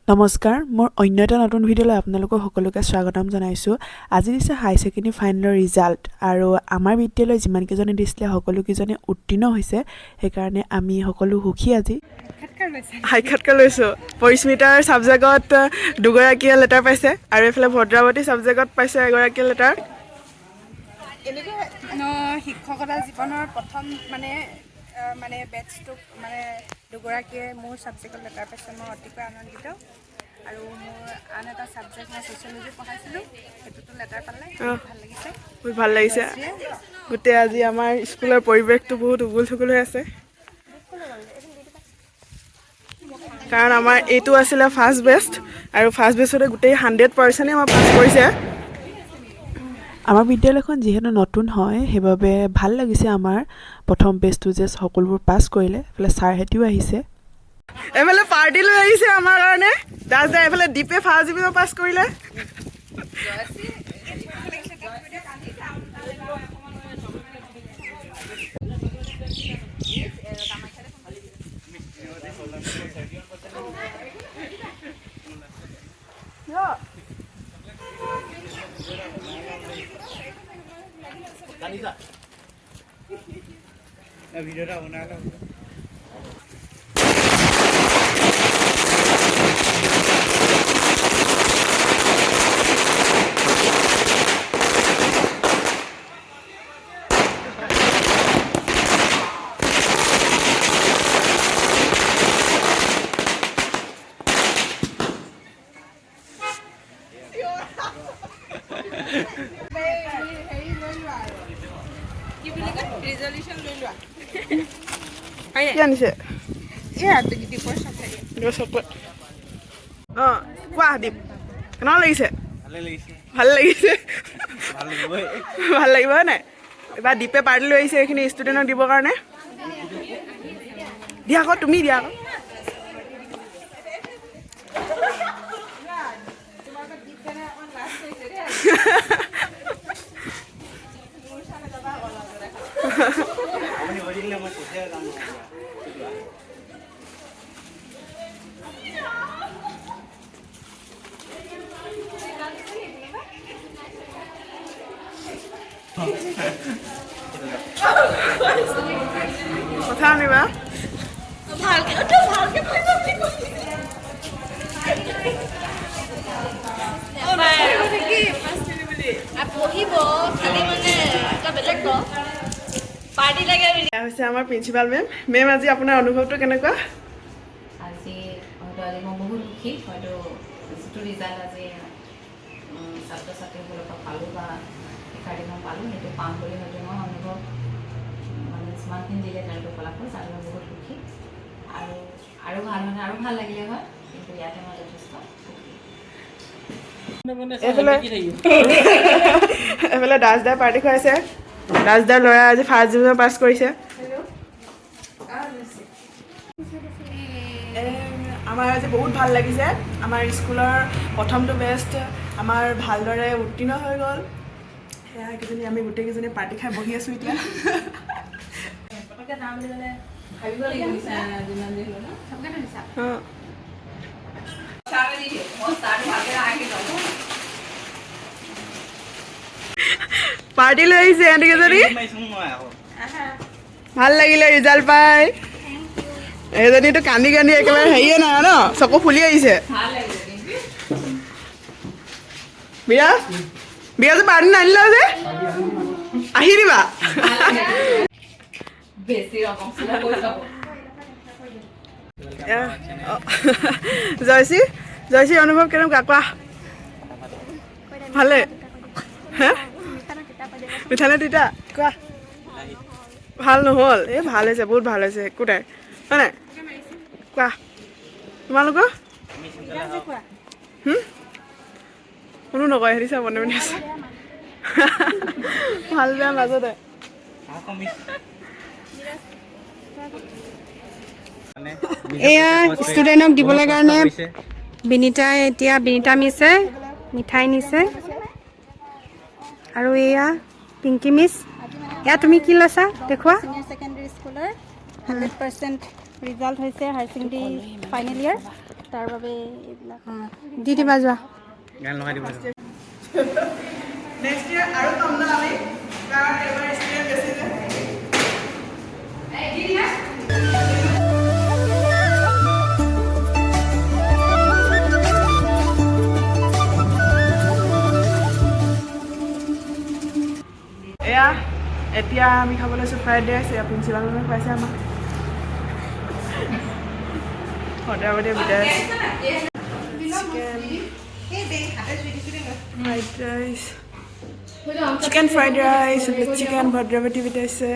নমস্কাৰ মোৰ অন্য এটা নতুন ভিডিঅ'লৈ আপোনালোকক সকলোকে স্বাগতম জনাইছোঁ। আজি দিছে হাই ছেকেণ্ডেৰী ফাইনেলৰ ৰিজাল্ট আৰু আমাৰ বিদ্যালয়ৰ যিমান কেইজনে দিছিলে সকলো কেইজনে উত্তীৰ্ণ হৈছে। সেইকাৰণে আমি সকলো সুখী আজি। সাক্ষাৎকাৰ লৈছোঁ। পৰিস্মিতাৰ ছাবজেক্টত দুগৰাকীয়ে লেটাৰ পাইছে আৰু এইফালে ভদ্ৰাৱতী ছাবজেক্টত পাইছে এগৰাকীয়ে লেটাৰ। শিক্ষকতা জীৱনৰ প্ৰথম মানে বেটছটোক দুগৰাকীয়ে মোৰ ছাবজেক্টত লেটাৰ পাইছে। মই অতিকৈ আনন্দিত আৰু মোৰ আন এটা ছাবজেক্ট মই ছ'চিয়লজি পঢ়াইছিলোঁ, সেইটোতো লেটাৰ পালে, ভাল লাগিছে। বহুত ভাল লাগিছে। গোটেই আজি আমাৰ স্কুলৰ পৰিৱেশটো বহুত উগুল থুগুল হৈ আছে, কাৰণ আমাৰ এইটো আছিলে ফাৰ্ষ্ট বেষ্ট আৰু ফাৰ্ষ্ট বেষ্টতে গোটেই 100%এই আমাৰ পাছ কৰিছে। আমাৰ বিদ্যালয়খন যিহেতু নতুন হয় সেইবাবে ভাল লাগিছে। আমাৰ প্ৰথম বেষ্টটো যে সকলোবোৰ পাছ কৰিলে, এইফালে ছাৰহেঁতিও আহিছে, এইফালে পাৰ্টি লৈ আহিছে আমাৰ কাৰণে। দাস দা এইফালে দীপে ফাৰ্ষ্ট ডিভিজন পাছ কৰিলে। ভিডিওটা বনাই লও। কি আনিছে? অঁ কোৱা দীপ, কেনেকুৱা লাগিছে? ভাল লাগিছে। ভাল লাগিব হয় নাই? এইবাৰ দীপে পাৰ্টি লৈ আহিছে এইখিনি ষ্টুডেণ্টক দিবৰ কাৰণে। দিয়া আকৌ, তুমি দিয়া আকৌ। কথা আনিবা হৈছে আমাৰ প্ৰিন্সিপাল মেম। মেম আজি আপোনাৰ অনুভৱটো কেনেকুৱা? আজি মই বহুত সুখী। হয়তো যিটো ৰিজাল্ট আজি ছাত্ৰ ছাত্ৰীসকলৰ পৰা পালোঁ বা শিক্ষাৰ্থীখন পালোঁ, সেইটো পাম বুলি হয়তো মই অনুভৱ যিমানখিনি দিলে তেওঁলোকে ফলাফল, তাত মই বহুত সুখী। আৰু ভাল আৰু ভাল লাগিলে হয়, কিন্তু ইয়াতে মই যথেষ্ট এইফালে দাসদাৰ পাৰ্টি খুৱাইছে। দাসদাৰ ল'ৰা আজি ফাৰ্ষ্ট ডিভিজন পাছ কৰিছে। আমাৰ আজি বহুত ভাল লাগিছে। আমাৰ স্কুলৰ প্ৰথমটো বেষ্ট আমাৰ ভালদৰে উত্তীৰ্ণ হৈ গ'ল। সেয়া কেইজনী আমি গোটেইকেইজনী পাৰ্টি খাই বহি আছোঁ এতিয়া। পাৰ্টি লৈ আহিছে সিহঁতি কেইজনী। ভাল লাগিলে ৰিজাল্ট পাই। এইজনীতো কান্দি কান্দি একেবাৰে হেৰিয়ে নাই ন, চকু ফুলি আহিছে। বিৰাজ বিৰাজে পাৰ্টি নানিলা যে, আহি দিবা। জয়শ্ৰী জয়শ্ৰী অনুভৱ কেনেকুৱা কোৱা? ভালে? হে মিঠা নে তিতা কোৱা? ভাল নহ'ল? এই ভাল হৈছে, বহুত ভাল হৈছে, একো নাই হয় নাই? কোৱা তোমালোকৰ? কোনো নকয়, হেৰি চা মনে মনে আছে। ভাল বেয়া মাজতে। এয়া ষ্টুডেণ্টক দিবলৈ কাৰণে বিনীতা মিছে মিঠাই নিছে। আৰু এয়া পিংকি মিছ, এয়া তুমি কি লৈছা দেখুৱা? Senior secondary school 100% result হৈছে হায়াৰ ছেকেণ্ডেৰী ফাইনেল ইয়াৰ। তাৰ বাবে এইবিলাক দি দিবা যোৱা গান লগাই দিব নেক্সট ইয়াৰ আৰু কম না আমি কাৰণ এবাৰ ষ্টুডেণ্ট বেছি যে এয়া এতিয়া আমি খাব লৈছোঁ ফ্ৰাইড ৰাইচ এয়া প্ৰিন্সিপাল মেমে খুৱাইছে আমাক সদায় বিদায় fried rice chicken fried rice chicken ভদ্ৰৱতী বিতাইছে